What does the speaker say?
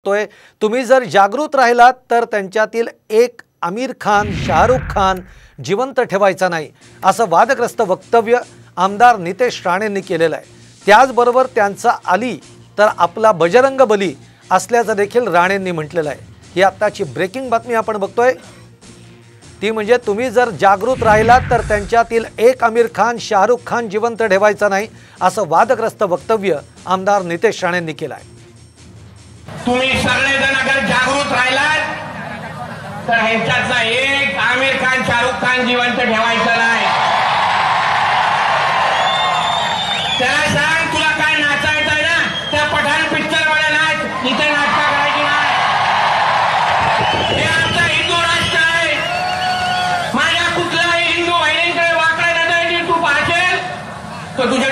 तोय तुम्ही जर जागृत राहिलात तर त्यांच्यातील एक आमिर खान शाहरुख खान जिवंत ठेवायचा नाही असं वादग्रस्त वक्तव्य आमदार नितेश राणेंनी केलेलं आहे। त्याचबरोबर त्यांचा आली तर आपला बजरंग बली असल्याचं देखील राणेंनी म्हटलेलं आहे। ही आताची ब्रेकिंग बातमी आपण बघतोय ती म्हणजे तुम्ही जर जागृत राहिलात तर त्यांच्यातील एक आमिर खान शाहरुख खान जिवंत ठेवायचा नाही असं वादग्रस्त वक्तव्य आमदार नितेश राणेंनी केलं आहे। तुम्ही सगळेजण अगर जागृत राहिलात तर ह्यांच्यातला एक आमिर खान शाहरुख खान जिवंत ठेवायचा नाही। त्याला सांग तुला काय नाचायचं आहे ना त्या पठाण पिक्चर मध्ये नाच, इथे नाटक करायची नाही। हे आमचा हिंदू राष्ट्र आहे। माझ्या कुठलाही हिंदू बहिणींकडे वाकडे नजरेने तू पाहशील तर तुझे